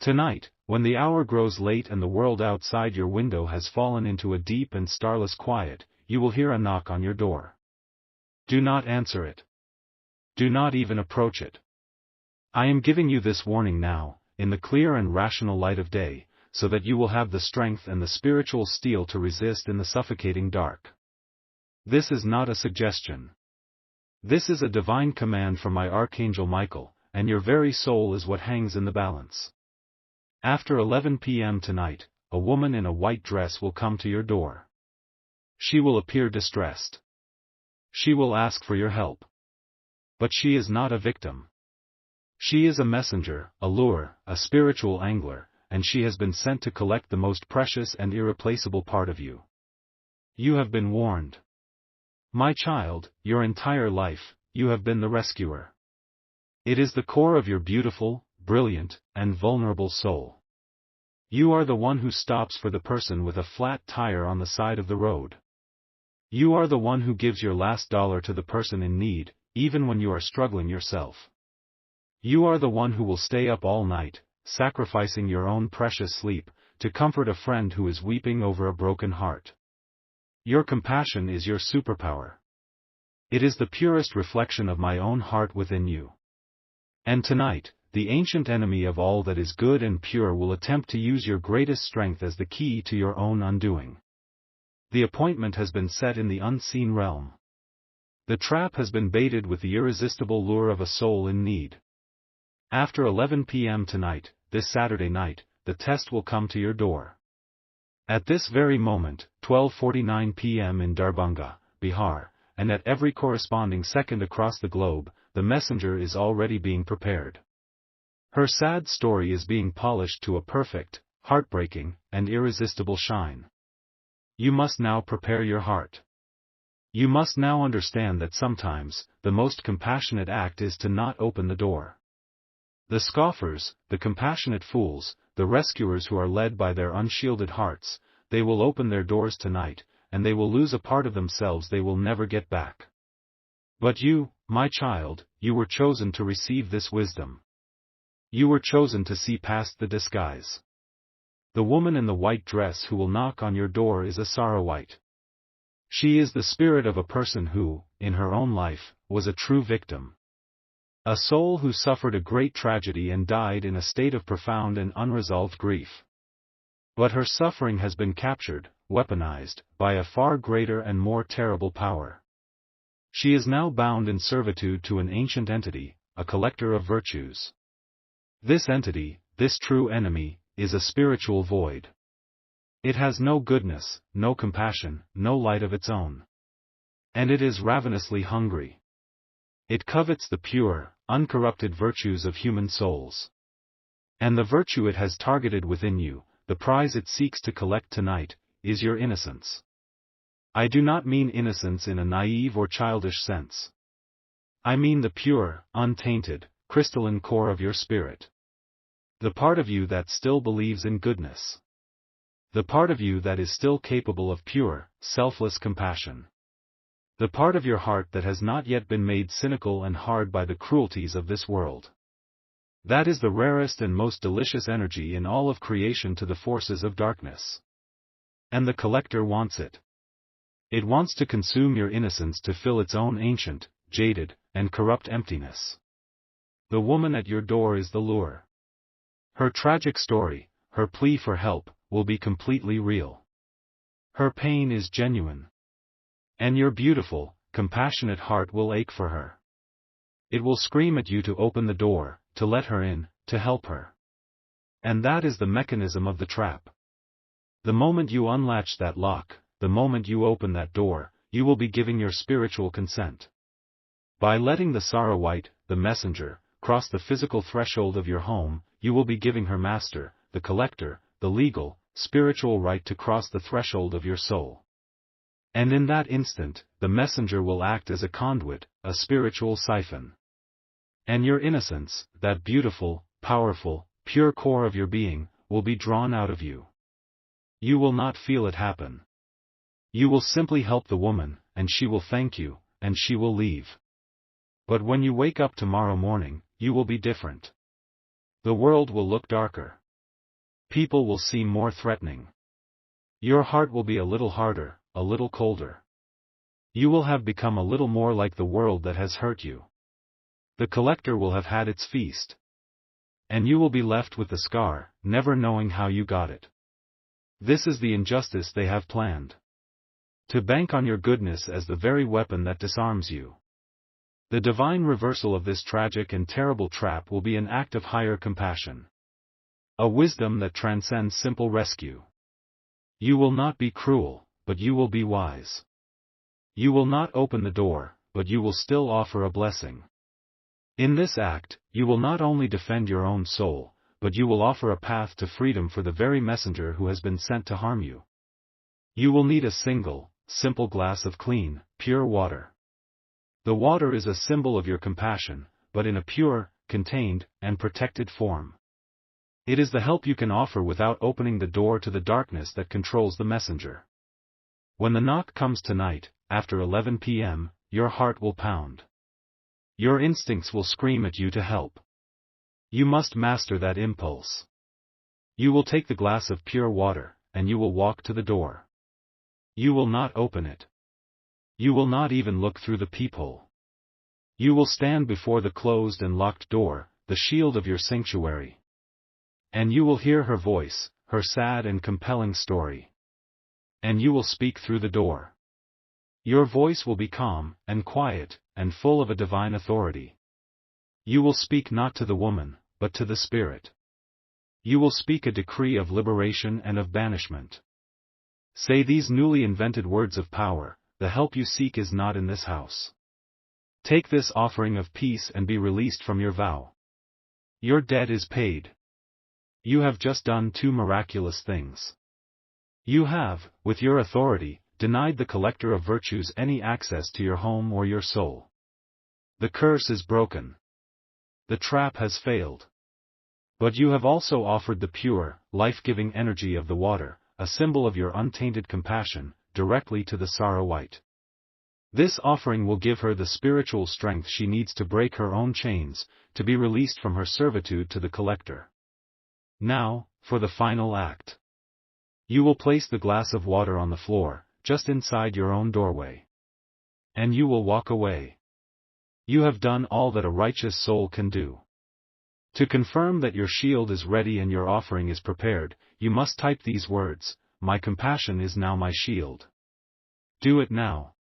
Tonight, when the hour grows late and the world outside your window has fallen into a deep and starless quiet, you will hear a knock on your door. Do not answer it. Do not even approach it. I am giving you this warning now, in the clear and rational light of day, so that you will have the strength and the spiritual steel to resist in the suffocating dark. This is not a suggestion. This is a divine command from my Archangel Michael, and your very soul is what hangs in the balance. After 11 p.m. tonight, a woman in a white dress will come to your door. She will appear distressed. She will ask for your help. But she is not a victim. She is a messenger, a lure, a spiritual angler, and she has been sent to collect the most precious and irreplaceable part of you. You have been warned. My child, your entire life, you have been the rescuer. It is the core of your beautiful, brilliant, and vulnerable soul. You are the one who stops for the person with a flat tire on the side of the road. You are the one who gives your last dollar to the person in need, even when you are struggling yourself. You are the one who will stay up all night, sacrificing your own precious sleep, to comfort a friend who is weeping over a broken heart. Your compassion is your superpower. It is the purest reflection of my own heart within you. And tonight, the ancient enemy of all that is good and pure will attempt to use your greatest strength as the key to your own undoing. The appointment has been set in the unseen realm. The trap has been baited with the irresistible lure of a soul in need. After 11 p.m. tonight, this Saturday night, the test will come to your door. At this very moment, 12:49 p.m. in Darbhanga, Bihar, and at every corresponding second across the globe, the messenger is already being prepared. Her sad story is being polished to a perfect, heartbreaking, and irresistible shine. You must now prepare your heart. You must now understand that sometimes, the most compassionate act is to not open the door. The scoffers, the compassionate fools, the rescuers who are led by their unshielded hearts, they will open their doors tonight, and they will lose a part of themselves they will never get back. But you, my child, you were chosen to receive this wisdom. You were chosen to see past the disguise. The woman in the white dress who will knock on your door is a Sarawite. She is the spirit of a person who, in her own life, was a true victim. A soul who suffered a great tragedy and died in a state of profound and unresolved grief. But her suffering has been captured, weaponized, by a far greater and more terrible power. She is now bound in servitude to an ancient entity, a collector of virtues. This entity, this true enemy, is a spiritual void. It has no goodness, no compassion, no light of its own. And it is ravenously hungry. It covets the pure, uncorrupted virtues of human souls. And the virtue it has targeted within you, the prize it seeks to collect tonight, is your innocence. I do not mean innocence in a naive or childish sense. I mean the pure, untainted, crystalline core of your spirit. The part of you that still believes in goodness. The part of you that is still capable of pure, selfless compassion. The part of your heart that has not yet been made cynical and hard by the cruelties of this world. That is the rarest and most delicious energy in all of creation to the forces of darkness. And the collector wants it. It wants to consume your innocence to fill its own ancient, jaded, and corrupt emptiness. The woman at your door is the lure. Her tragic story, her plea for help, will be completely real. Her pain is genuine. And your beautiful, compassionate heart will ache for her. It will scream at you to open the door, to let her in, to help her. And that is the mechanism of the trap. The moment you unlatch that lock, the moment you open that door, you will be giving your spiritual consent. By letting the Sarawite, the messenger, cross the physical threshold of your home, you will be giving her master, the collector, the legal, spiritual right to cross the threshold of your soul. And in that instant, the messenger will act as a conduit, a spiritual siphon. And your innocence, that beautiful, powerful, pure core of your being, will be drawn out of you. You will not feel it happen. You will simply help the woman, and she will thank you, and she will leave. But when you wake up tomorrow morning, you will be different. The world will look darker. People will seem more threatening. Your heart will be a little harder, a little colder. You will have become a little more like the world that has hurt you. The collector will have had its feast. And you will be left with the scar, never knowing how you got it. This is the injustice they have planned. To bank on your goodness as the very weapon that disarms you. The divine reversal of this tragic and terrible trap will be an act of higher compassion. A wisdom that transcends simple rescue. You will not be cruel, but you will be wise. You will not open the door, but you will still offer a blessing. In this act, you will not only defend your own soul, but you will offer a path to freedom for the very messenger who has been sent to harm you. You will need a single, simple glass of clean, pure water. The water is a symbol of your compassion, but in a pure, contained, and protected form. It is the help you can offer without opening the door to the darkness that controls the messenger. When the knock comes tonight, after 11 p.m., your heart will pound. Your instincts will scream at you to help. You must master that impulse. You will take the glass of pure water, and you will walk to the door. You will not open it. You will not even look through the peephole. You will stand before the closed and locked door, the shield of your sanctuary. And you will hear her voice, her sad and compelling story. And you will speak through the door. Your voice will be calm, and quiet, and full of a divine authority. You will speak not to the woman, but to the spirit. You will speak a decree of liberation and of banishment. Say these newly invented words of power: the help you seek is not in this house. Take this offering of peace and be released from your vow. Your debt is paid. You have just done two miraculous things. You have, with your authority, denied the collector of virtues any access to your home or your soul. The curse is broken. The trap has failed. But you have also offered the pure, life-giving energy of the water, a symbol of your untainted compassion, directly to the Sarawite. This offering will give her the spiritual strength she needs to break her own chains, to be released from her servitude to the collector. Now, for the final act. You will place the glass of water on the floor, just inside your own doorway. And you will walk away. You have done all that a righteous soul can do. To confirm that your shield is ready and your offering is prepared, you must type these words: "My compassion is now my shield." Do it now.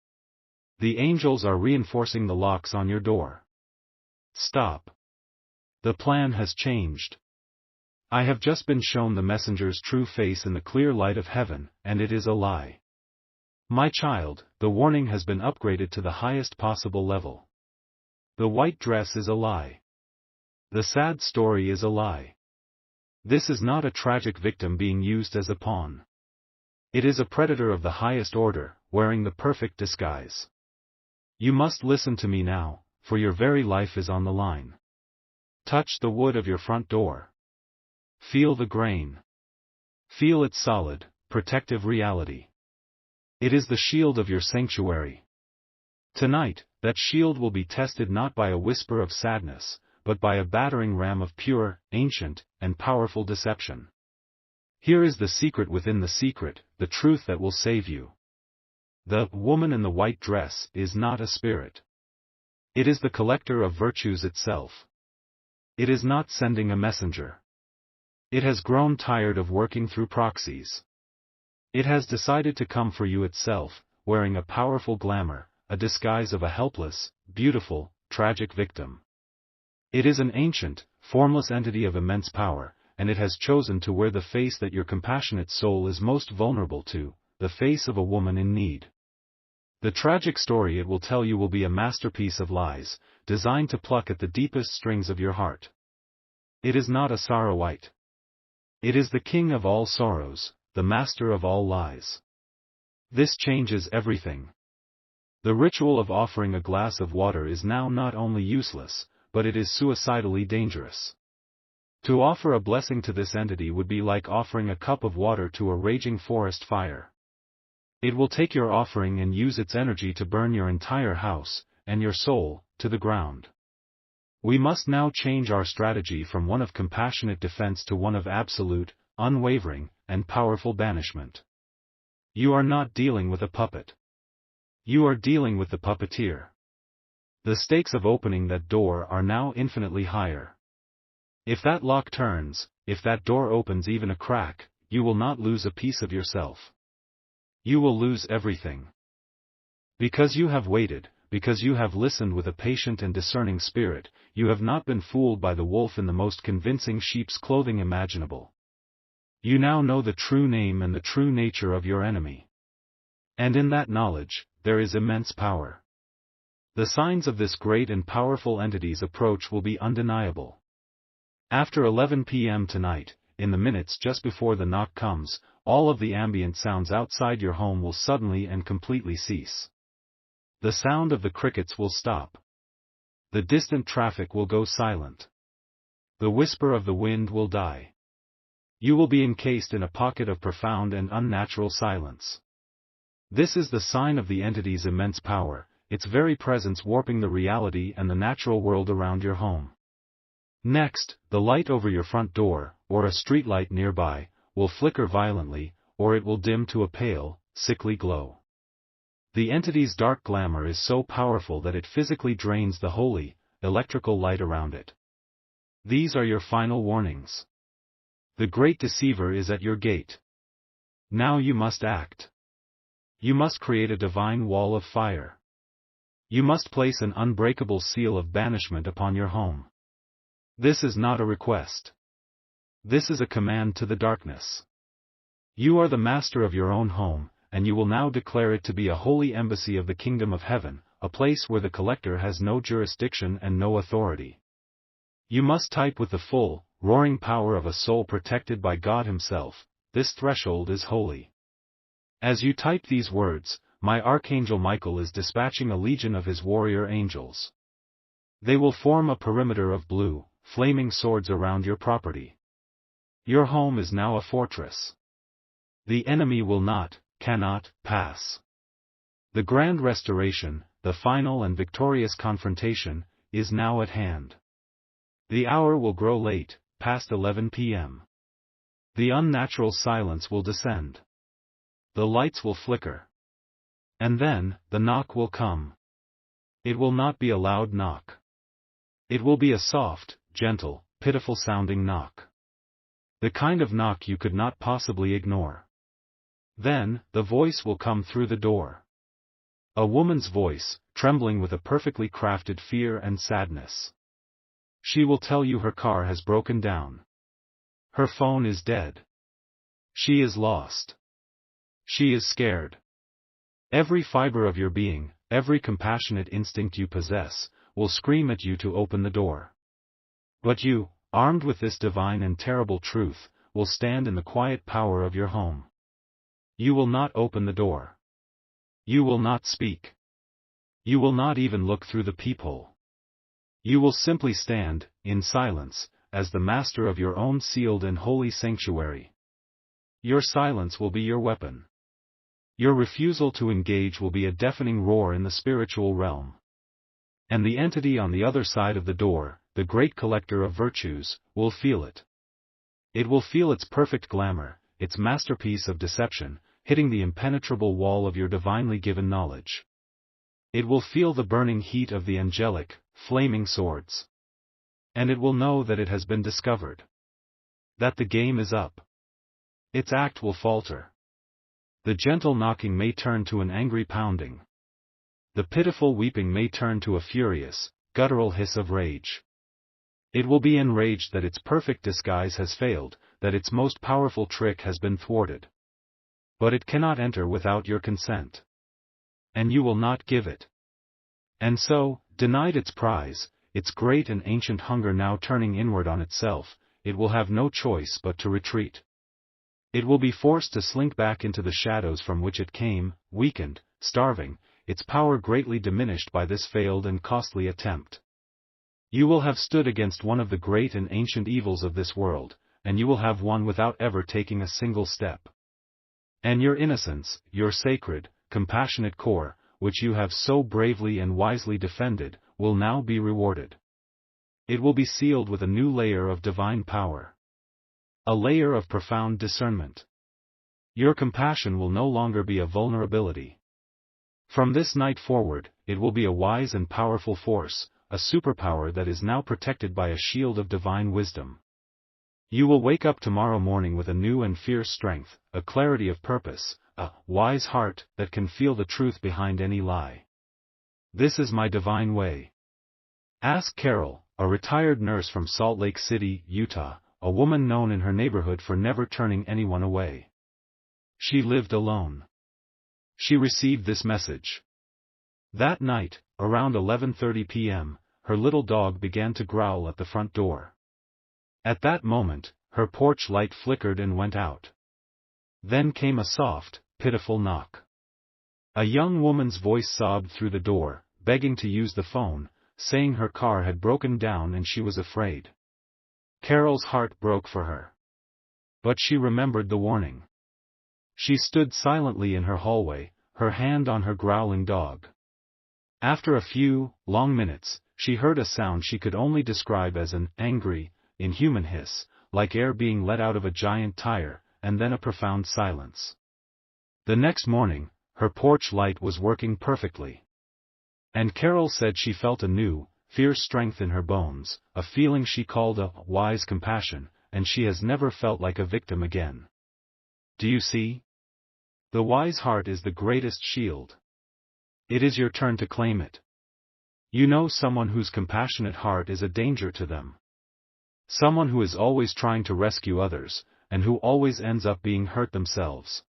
The angels are reinforcing the locks on your door. Stop. The plan has changed. I have just been shown the messenger's true face in the clear light of heaven, and it is a lie. My child, the warning has been upgraded to the highest possible level. The white dress is a lie. The sad story is a lie. This is not a tragic victim being used as a pawn. It is a predator of the highest order, wearing the perfect disguise. You must listen to me now, for your very life is on the line. Touch the wood of your front door. Feel the grain. Feel its solid, protective reality. It is the shield of your sanctuary. Tonight, that shield will be tested not by a whisper of sadness, but by a battering ram of pure, ancient, and powerful deception. Here is the secret within the secret, the truth that will save you. The woman in the white dress is not a spirit. It is the collector of virtues itself. It is not sending a messenger. It has grown tired of working through proxies. It has decided to come for you itself, wearing a powerful glamour, a disguise of a helpless, beautiful, tragic victim. It is an ancient, formless entity of immense power, and it has chosen to wear the face that your compassionate soul is most vulnerable to, the face of a woman in need. The tragic story it will tell you will be a masterpiece of lies, designed to pluck at the deepest strings of your heart. It is not a Sarawite. It is the king of all sorrows, the master of all lies. This changes everything. The ritual of offering a glass of water is now not only useless, but it is suicidally dangerous. To offer a blessing to this entity would be like offering a cup of water to a raging forest fire. It will take your offering and use its energy to burn your entire house, and your soul, to the ground. We must now change our strategy from one of compassionate defense to one of absolute, unwavering, and powerful banishment. You are not dealing with a puppet. You are dealing with the puppeteer. The stakes of opening that door are now infinitely higher. If that lock turns, if that door opens even a crack, you will not lose a piece of yourself. You will lose everything. Because you have waited, because you have listened with a patient and discerning spirit, you have not been fooled by the wolf in the most convincing sheep's clothing imaginable. You now know the true name and the true nature of your enemy. And in that knowledge, there is immense power. The signs of this great and powerful entity's approach will be undeniable. After 11 p.m. tonight, in the minutes just before the knock comes, all of the ambient sounds outside your home will suddenly and completely cease. The sound of the crickets will stop. The distant traffic will go silent. The whisper of the wind will die. You will be encased in a pocket of profound and unnatural silence. This is the sign of the entity's immense power, its very presence warping the reality and the natural world around your home. Next, the light over your front door, or a street light nearby, will flicker violently, or it will dim to a pale, sickly glow. The entity's dark glamour is so powerful that it physically drains the holy, electrical light around it. These are your final warnings. The great deceiver is at your gate. Now you must act. You must create a divine wall of fire. You must place an unbreakable seal of banishment upon your home. This is not a request. This is a command to the darkness. You are the master of your own home, and you will now declare it to be a holy embassy of the kingdom of heaven, a place where the collector has no jurisdiction and no authority. You must type with the full, roaring power of a soul protected by God Himself, "This threshold is holy." As you type these words, my Archangel Michael is dispatching a legion of his warrior angels. They will form a perimeter of blue, flaming swords around your property. Your home is now a fortress. The enemy will not, cannot, pass. The grand restoration, the final and victorious confrontation, is now at hand. The hour will grow late, past 11 p.m. The unnatural silence will descend. The lights will flicker. And then, the knock will come. It will not be a loud knock. It will be a soft, gentle, pitiful-sounding knock. The kind of knock you could not possibly ignore. Then, the voice will come through the door. A woman's voice, trembling with a perfectly crafted fear and sadness. She will tell you her car has broken down. Her phone is dead. She is lost. She is scared. Every fiber of your being, every compassionate instinct you possess, will scream at you to open the door. But you, armed with this divine and terrible truth, will stand in the quiet power of your home. You will not open the door. You will not speak. You will not even look through the peephole. You will simply stand, in silence, as the master of your own sealed and holy sanctuary. Your silence will be your weapon. Your refusal to engage will be a deafening roar in the spiritual realm. And the entity on the other side of the door, the great collector of virtues, will feel it. It will feel its perfect glamour, its masterpiece of deception, hitting the impenetrable wall of your divinely given knowledge. It will feel the burning heat of the angelic, flaming swords. And it will know that it has been discovered. That the game is up. Its act will falter. The gentle knocking may turn to an angry pounding. The pitiful weeping may turn to a furious, guttural hiss of rage. It will be enraged that its perfect disguise has failed, that its most powerful trick has been thwarted. But it cannot enter without your consent. And you will not give it. And so, denied its prize, its great and ancient hunger now turning inward on itself, it will have no choice but to retreat. It will be forced to slink back into the shadows from which it came, weakened, starving, its power greatly diminished by this failed and costly attempt. You will have stood against one of the great and ancient evils of this world, and you will have won without ever taking a single step. And your innocence, your sacred, compassionate core, which you have so bravely and wisely defended, will now be rewarded. It will be sealed with a new layer of divine power. A layer of profound discernment. Your compassion will no longer be a vulnerability. From this night forward, it will be a wise and powerful force, a superpower that is now protected by a shield of divine wisdom. You will wake up tomorrow morning with a new and fierce strength, a clarity of purpose, a wise heart that can feel the truth behind any lie. This is my divine way. Ask Carol, a retired nurse from Salt Lake City, Utah, a woman known in her neighborhood for never turning anyone away. She lived alone. She received this message. That night, around 11:30 p.m., her little dog began to growl at the front door. At that moment, her porch light flickered and went out. Then came a soft, pitiful knock. A young woman's voice sobbed through the door, begging to use the phone, saying her car had broken down and she was afraid. Carol's heart broke for her. But she remembered the warning. She stood silently in her hallway, her hand on her growling dog. After a few, long minutes, she heard a sound she could only describe as an angry, inhuman hiss, like air being let out of a giant tire, and then a profound silence. The next morning, her porch light was working perfectly. And Carol said she felt a new, fierce strength in her bones, a feeling she called a wise compassion, and she has never felt like a victim again. Do you see? The wise heart is the greatest shield. It is your turn to claim it. You know someone whose compassionate heart is a danger to them. Someone who is always trying to rescue others, and who always ends up being hurt themselves.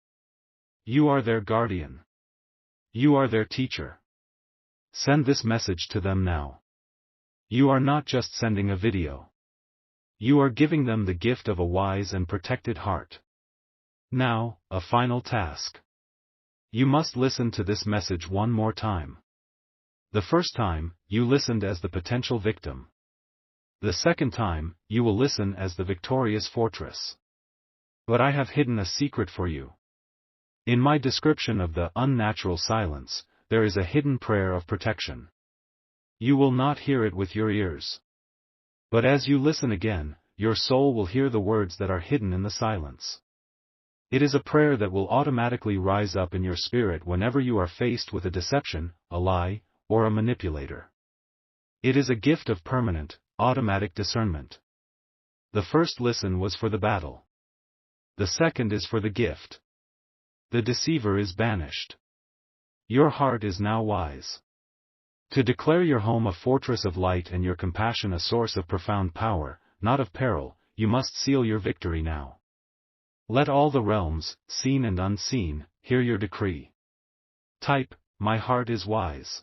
You are their guardian. You are their teacher. Send this message to them now. You are not just sending a video. You are giving them the gift of a wise and protected heart. Now, a final task. You must listen to this message one more time. The first time, you listened as the potential victim. The second time, you will listen as the victorious fortress. But I have hidden a secret for you. In my description of the unnatural silence, there is a hidden prayer of protection. You will not hear it with your ears. But as you listen again, your soul will hear the words that are hidden in the silence. It is a prayer that will automatically rise up in your spirit whenever you are faced with a deception, a lie, or a manipulator. It is a gift of permanent, automatic discernment. The first listen was for the battle. The second is for the gift. The deceiver is banished. Your heart is now wise. To declare your home a fortress of light and your compassion a source of profound power, not of peril, you must seal your victory now. Let all the realms, seen and unseen, hear your decree. Type, "My heart is wise."